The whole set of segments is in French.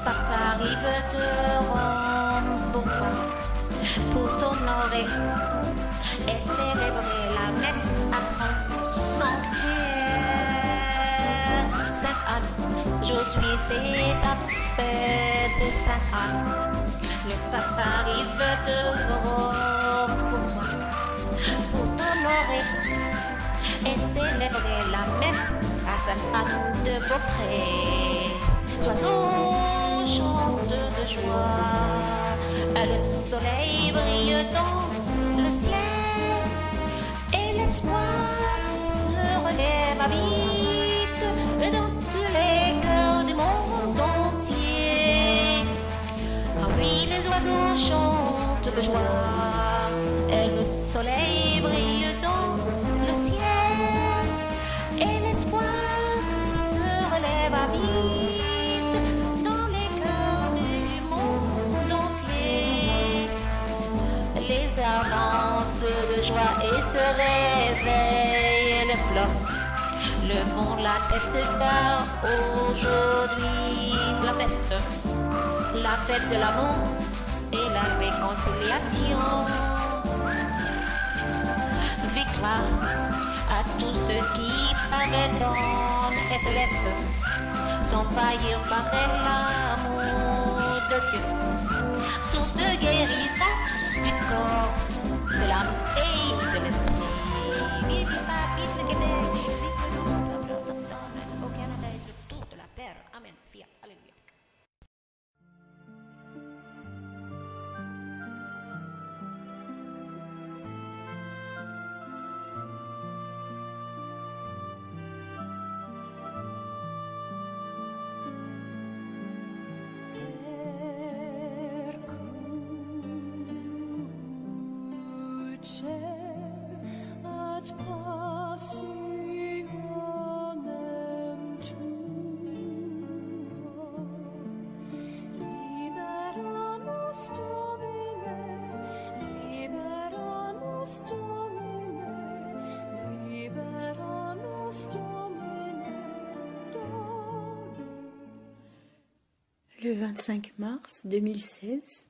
papa arrive de Rome pour toi, pour t'honorer et célébrer la messe à ton sanctuaire. Sainte Anne, aujourd'hui c'est ta fête, Sainte Anne. Le papa arrive de Rome pour toi, pour t'honorer et célébrer la messe à Sainte Anne de Beaupré. Oiseaux chantent de joie, le soleil brille dans le ciel et l'espoir se relève vite dans tous les cœurs du monde entier. Ah oui, les oiseaux chantent de joie et le soleil brille dans le ciel et l'espoir se relève vite dans les cœurs du monde entier. Les arbres dansent de joie et se réveillent les fleurs. Levons la tête car aujourd'hui c'est la fête de l'amour et la réconciliation. Victoire à tous ceux qui pardonnent et se laissent s'envahir par l'amour de Dieu, source de guérison du corps, de l'âme et de l'esprit. Vive le pape, vive le Québec, vive le peuple autochtone au Canada et sur toute la terre. Amen. Fiat. Alléluia. Le 25 mars 2016,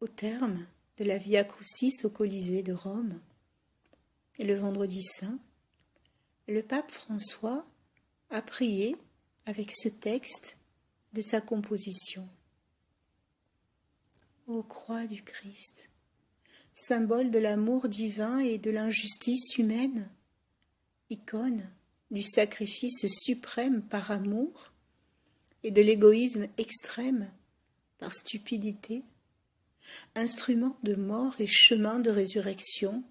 au terme de la Via Crucis au Colisée de Rome, et le vendredi saint, le pape François a prié avec ce texte de sa composition. Ô croix du Christ, symbole de l'amour divin et de l'injustice humaine, icône du sacrifice suprême par amour et de l'égoïsme extrême par stupidité, instrument de mort et chemin de résurrection,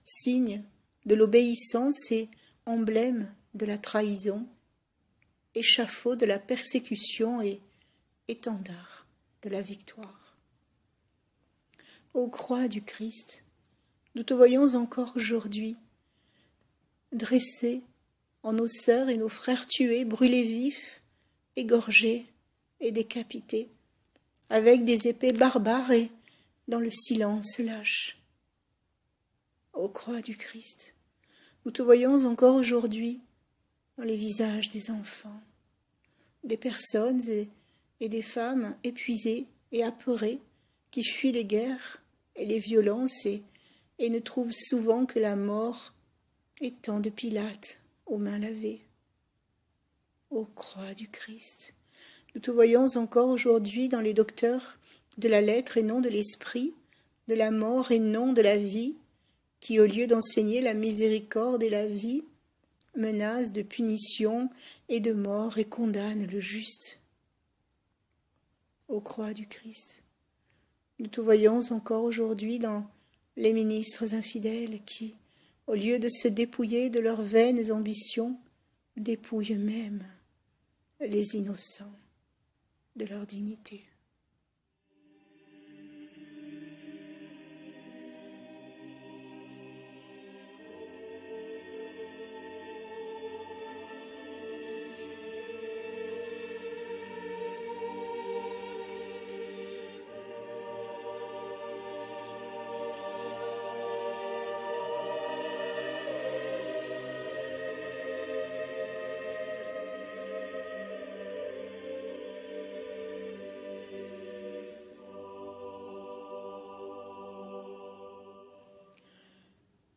signe de l'obéissance et emblème de la trahison, échafaud de la persécution et étendard de la victoire. Ô croix du Christ, nous te voyons encore aujourd'hui, dressés en nos sœurs et nos frères tués, brûlés vifs, égorgés et décapités, avec des épées barbares et dans le silence lâche. Ô croix du Christ, nous te voyons encore aujourd'hui dans les visages des enfants, des personnes et des femmes épuisées et apeurées qui fuient les guerres et les violences et ne trouvent souvent que la mort étant de Pilate aux mains lavées. Ô croix du Christ, nous te voyons encore aujourd'hui dans les docteurs de la lettre et non de l'esprit, de la mort et non de la vie, qui au lieu d'enseigner la miséricorde et la vie, menacent de punition et de mort et condamnent le juste. Ô croix du Christ, nous te voyons encore aujourd'hui dans les ministres infidèles qui, au lieu de se dépouiller de leurs vaines ambitions, dépouillent même les innocents de leur dignité.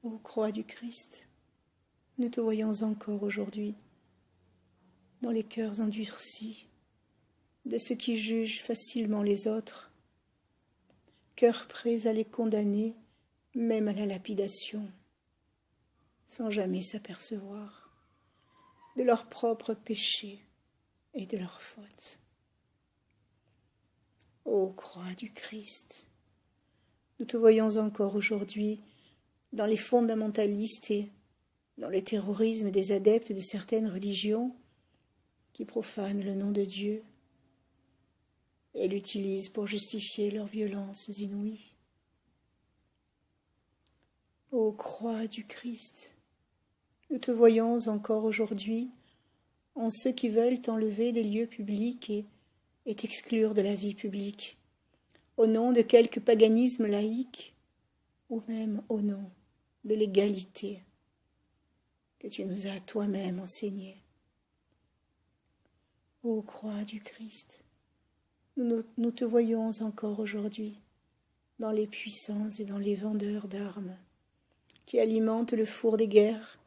Ô croix du Christ, nous te voyons encore aujourd'hui dans les cœurs endurcis de ceux qui jugent facilement les autres, cœurs prêts à les condamner même à la lapidation, sans jamais s'apercevoir de leurs propres péchés et de leurs fautes. Ô croix du Christ, nous te voyons encore aujourd'hui dans les fondamentalistes et dans le terrorisme des adeptes de certaines religions qui profanent le nom de Dieu et l'utilisent pour justifier leurs violences inouïes. Ô croix du Christ, nous te voyons encore aujourd'hui en ceux qui veulent t'enlever des lieux publics et t'exclure de la vie publique, au nom de quelque paganisme laïque ou même au nom de l'égalité que tu nous as toi-même enseignée. Ô croix du Christ, nous te voyons encore aujourd'hui dans les puissants et dans les vendeurs d'armes qui alimentent le four des guerres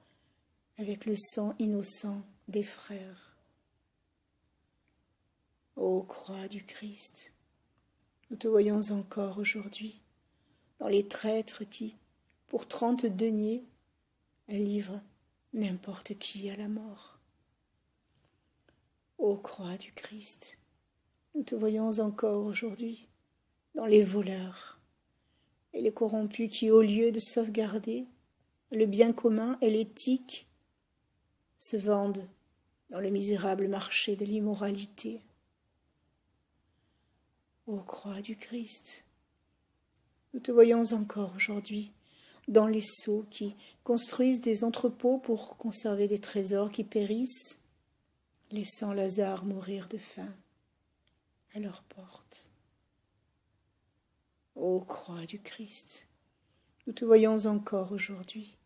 avec le sang innocent des frères. Ô croix du Christ, nous te voyons encore aujourd'hui dans les traîtres qui, pour 30 deniers, livrent n'importe qui à la mort. Ô croix du Christ, nous te voyons encore aujourd'hui dans les voleurs et les corrompus qui, au lieu de sauvegarder le bien commun et l'éthique, se vendent dans le misérable marché de l'immoralité. Ô croix du Christ, nous te voyons encore aujourd'hui dans les sceaux qui construisent des entrepôts pour conserver des trésors qui périssent, laissant Lazare mourir de faim à leur porte. Ô croix du Christ, nous te voyons encore aujourd'hui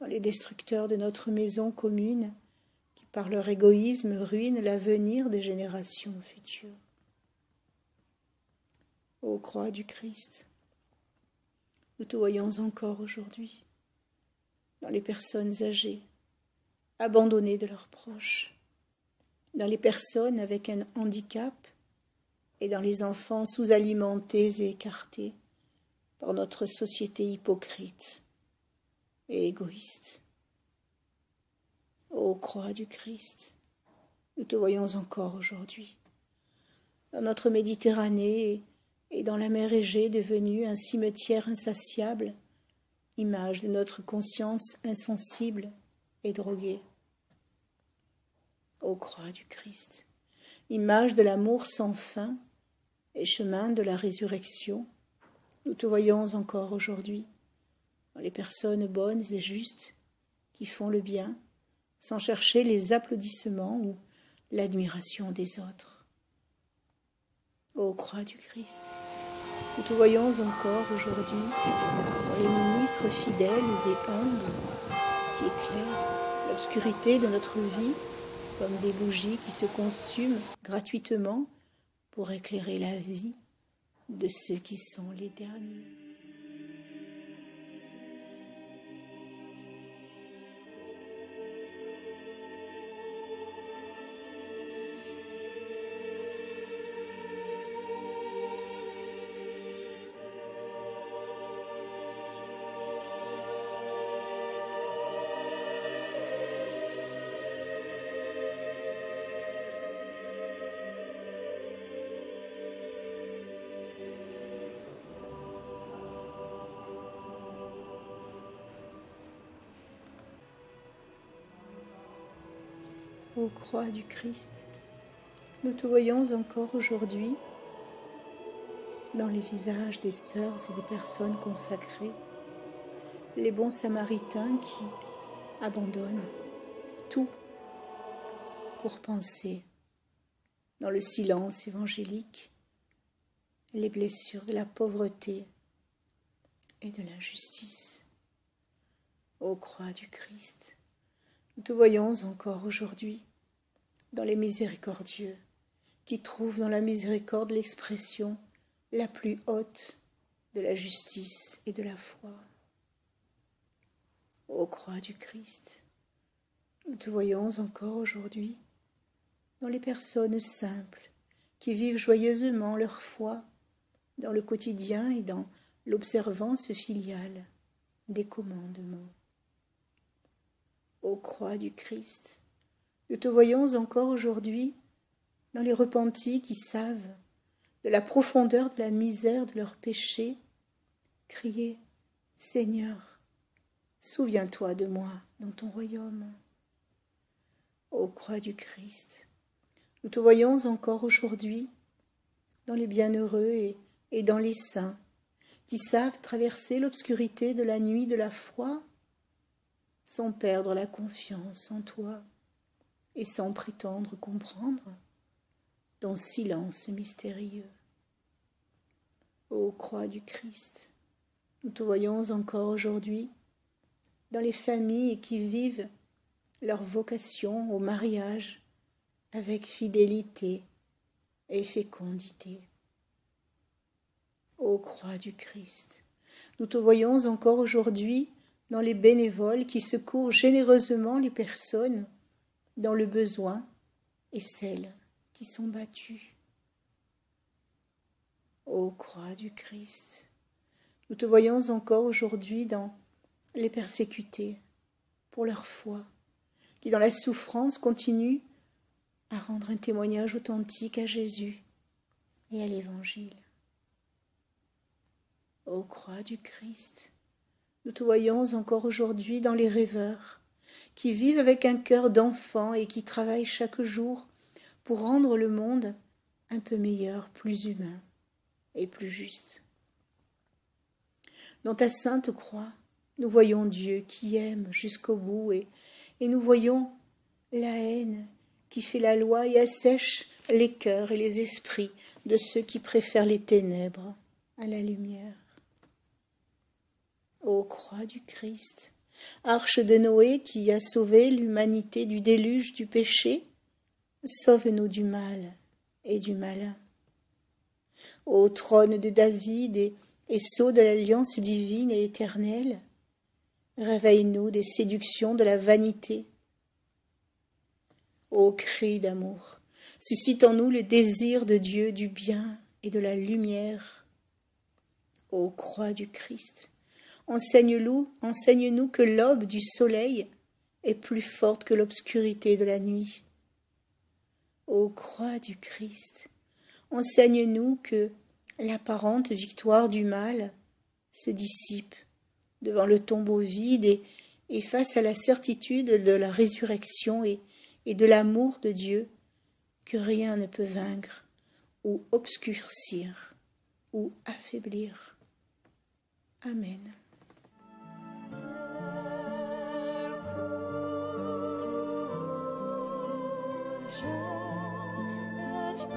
dans les destructeurs de notre maison commune qui, par leur égoïsme, ruinent l'avenir des générations futures. Ô croix du Christ, nous te voyons encore aujourd'hui dans les personnes âgées, abandonnées de leurs proches, dans les personnes avec un handicap et dans les enfants sous-alimentés et écartés par notre société hypocrite et égoïste. Ô croix du Christ, nous te voyons encore aujourd'hui dans notre Méditerranée et dans la mer Égée devenue un cimetière insatiable, image de notre conscience insensible et droguée. Ô croix du Christ, image de l'amour sans fin et chemin de la résurrection, nous te voyons encore aujourd'hui dans les personnes bonnes et justes qui font le bien sans chercher les applaudissements ou l'admiration des autres. Ô croix du Christ, nous te voyons encore aujourd'hui dans les ministres fidèles et humbles qui éclairent l'obscurité de notre vie comme des bougies qui se consument gratuitement pour éclairer la vie de ceux qui sont les derniers. Ô croix du Christ, nous te voyons encore aujourd'hui dans les visages des sœurs et des personnes consacrées, les bons samaritains qui abandonnent tout pour penser dans le silence évangélique les blessures de la pauvreté et de l'injustice. Ô croix du Christ, nous te voyons encore aujourd'hui dans les miséricordieux qui trouvent dans la miséricorde l'expression la plus haute de la justice et de la foi. Ô croix du Christ, nous te voyons encore aujourd'hui dans les personnes simples qui vivent joyeusement leur foi dans le quotidien et dans l'observance filiale des commandements. Ô croix du Christ, nous te voyons encore aujourd'hui dans les repentis qui savent de la profondeur de la misère de leurs péchés, crier « Seigneur, souviens-toi de moi dans ton royaume ». Ô croix du Christ, nous te voyons encore aujourd'hui dans les bienheureux et dans les saints qui savent traverser l'obscurité de la nuit de la foi sans perdre la confiance en toi et sans prétendre comprendre ton silence mystérieux. Ô croix du Christ, nous te voyons encore aujourd'hui dans les familles qui vivent leur vocation au mariage avec fidélité et fécondité. Ô croix du Christ, nous te voyons encore aujourd'hui dans les bénévoles qui secourent généreusement les personnes dans le besoin et celles qui sont battues. Ô croix du Christ, nous te voyons encore aujourd'hui dans les persécutés pour leur foi, qui dans la souffrance continuent à rendre un témoignage authentique à Jésus et à l'Évangile. Ô croix du Christ, nous te voyons encore aujourd'hui dans les rêveurs, qui vivent avec un cœur d'enfant et qui travaillent chaque jour pour rendre le monde un peu meilleur, plus humain et plus juste. Dans ta sainte croix, nous voyons Dieu qui aime jusqu'au bout et nous voyons la haine qui fait la loi et assèche les cœurs et les esprits de ceux qui préfèrent les ténèbres à la lumière. Ô croix du Christ, arche de Noé qui a sauvé l'humanité du déluge du péché, sauve-nous du mal et du malin. Ô trône de David et sceau de l'alliance divine et éternelle, réveille-nous des séductions de la vanité. Ô cri d'amour, suscite en nous le désir de Dieu, du bien et de la lumière. Ô croix du Christ, enseigne-nous que l'aube du soleil est plus forte que l'obscurité de la nuit. Ô croix du Christ, enseigne-nous que l'apparente victoire du mal se dissipe devant le tombeau vide et face à la certitude de la résurrection et de l'amour de Dieu que rien ne peut vaincre ou obscurcir ou affaiblir. Amen. Church,